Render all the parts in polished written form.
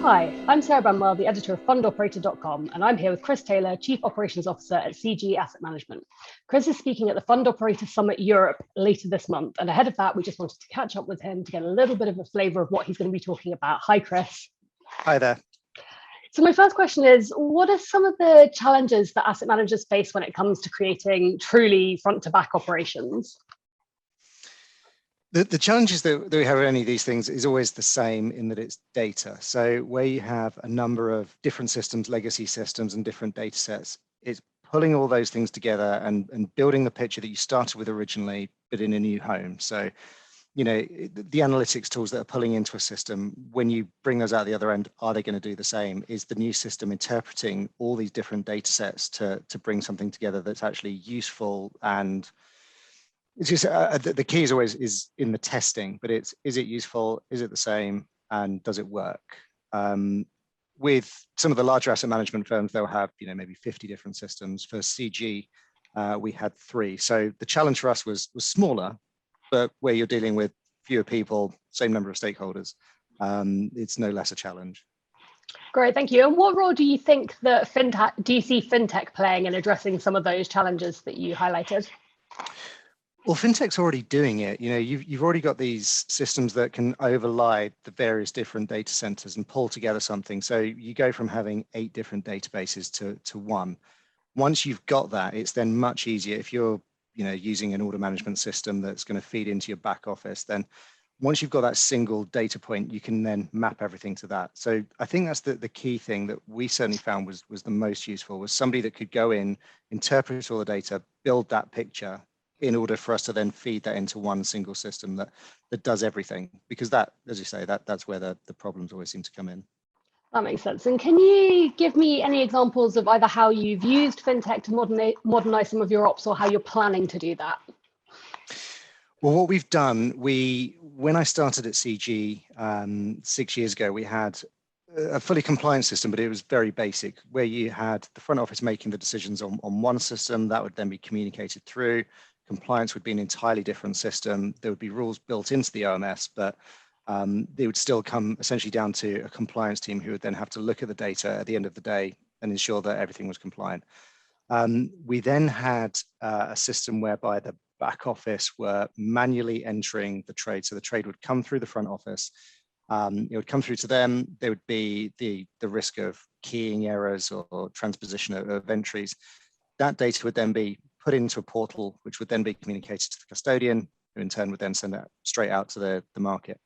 Hi, I'm Sarah Bramwell, the editor of fundoperator.com, and I'm here with Chris Taylor, Chief Operations Officer at CG Asset Management. Chris is speaking at the Fund Operator Summit Europe later this month, and ahead of that, we just wanted to catch up with him to get a little bit of a flavour of what he's going to be talking about. Hi, Chris. Hi there. So my first question is, what are some of the challenges that asset managers face when it comes to creating truly front-to-back operations? The challenges that we have with any of these things is always the same in that it's data. So where you have a number of different systems, legacy systems, and different data sets, it's pulling all those things together and building the picture that you started with originally, but in a new home. So, you know, the analytics tools that are pulling into a system, when you bring those out the other end, are they going to do the same? Is the new system interpreting all these different data sets to bring something together that's actually useful? And it's just the key is always in the testing, but is it useful? Is it the same? And does it work? With some of the larger asset management firms, they'll have, you know, maybe 50 different systems. For CG, we had 3. So the challenge for us was smaller, but where you're dealing with fewer people, same number of stakeholders, it's no less a challenge. Great, thank you. And what role do you think that do you see fintech playing in addressing some of those challenges that you highlighted? Well, fintech's already doing it. You know, you've already got these systems that can overlay the various different data centers and pull together something. So you go from having 8 different databases to one. Once you've got that, it's then much easier. If you're, you know, using an order management system that's going to feed into your back office, then once you've got that single data point, you can then map everything to that. So I think that's the key thing that we certainly found was the most useful, was somebody that could go in, interpret all the data, build that picture, in order for us to then feed that into one single system that does everything. Because that, as you say, that's where the problems always seem to come in. That makes sense. And can you give me any examples of either how you've used fintech to modernize some of your ops or how you're planning to do that? Well, what we've done, when I started at CG 6 years ago, we had a fully compliant system, but it was very basic, where you had the front office making the decisions on one system that would then be communicated through. Compliance would be an entirely different system. There would be rules built into the OMS, but they would still come essentially down to a compliance team who would then have to look at the data at the end of the day and ensure that everything was compliant. We then had a system whereby the back office were manually entering the trade. So the trade would come through the front office. It would come through to them. There would be the risk of keying errors or transposition of entries. That data would then be put into a portal, which would then be communicated to the custodian, who in turn would then send that straight out to the market.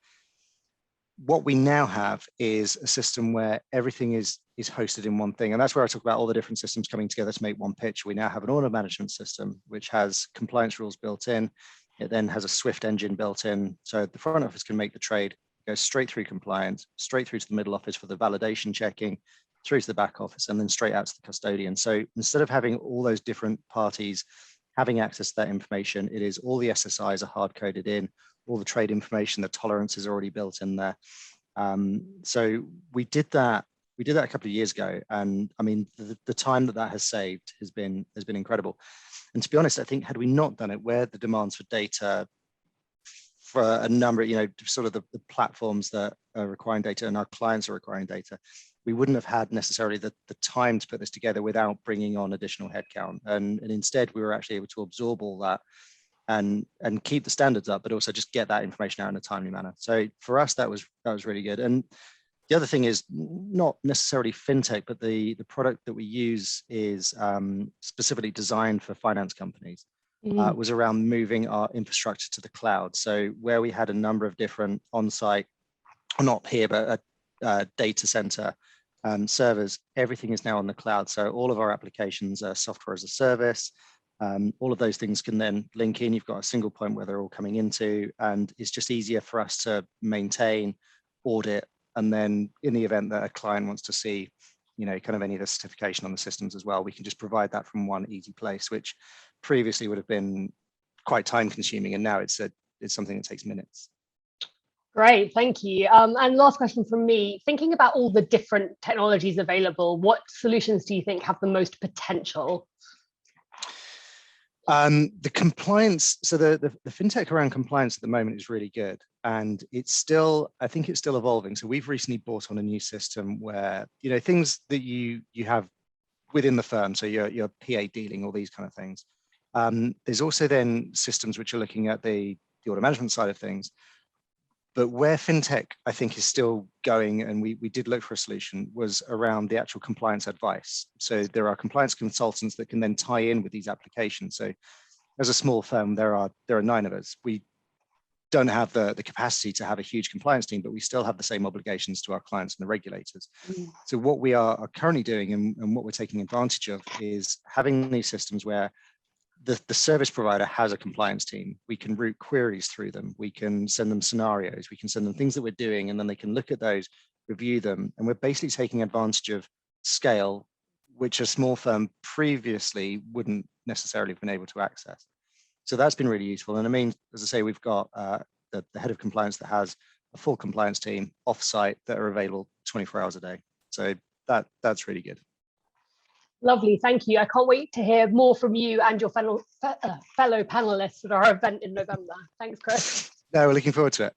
What we now have is a system where everything is hosted in one thing. And that's where I talk about all the different systems coming together to make one pitch. We now have an order management system, which has compliance rules built in. It then has a Swift engine built in. So the front office can make the trade, go straight through compliance, straight through to the middle office for the validation checking, through to the back office, and then straight out to the custodian. So instead of having all those different parties having access to that information, it is all the SSIs are hard coded in, all the trade information, the tolerance is already built in there. So we did that a couple of years ago, and I mean the time that has saved has been incredible. And to be honest, I think had we not done it, where the demands for data for a number, you know, sort of the platforms that are requiring data and our clients are requiring data, we wouldn't have had necessarily the time to put this together without bringing on additional headcount. And instead, we were actually able to absorb all that and keep the standards up, but also just get that information out in a timely manner. So for us, that was really good. And the other thing is not necessarily fintech, but the product that we use is specifically designed for finance companies. Was around moving our infrastructure to the cloud. So where we had a number of different on-site, not here, but a data center servers, everything is now on the cloud. So all of our applications are software as a service. All of those things can then link in. You've got a single point where they're all coming into, and it's just easier for us to maintain, audit, and then in the event that a client wants to see, you know, kind of any of the certification on the systems as well, we can just provide that from one easy place, which previously would have been quite time consuming, and now it's something that takes minutes. Great, thank you. And last question from me, thinking about all the different technologies available, what solutions do you think have the most potential? The compliance, so the fintech around compliance at the moment is really good, and I think it's still evolving. So we've recently brought on a new system where, things that you have within the firm, so your PA dealing, all these kind of things. There's also then systems which are looking at the order management side of things. But where fintech, I think, is still going, and we did look for a solution, was around the actual compliance advice. So there are compliance consultants that can then tie in with these applications. So as a small firm, there are 9 of us. We don't have the capacity to have a huge compliance team, but we still have the same obligations to our clients and the regulators. So what we are currently doing, and what we're taking advantage of, is having these systems where the service provider has a compliance team. We can route queries through them. We can send them scenarios. We can send them things that we're doing, and then they can look at those, review them. And we're basically taking advantage of scale, which a small firm previously wouldn't necessarily have been able to access. So that's been really useful. And I mean, as I say, we've got the head of compliance that has a full compliance team offsite that are available 24 hours a day. So that's really good. Lovely, thank you. I can't wait to hear more from you and your fellow panelists at our event in November. Thanks, Chris. No, we're looking forward to it.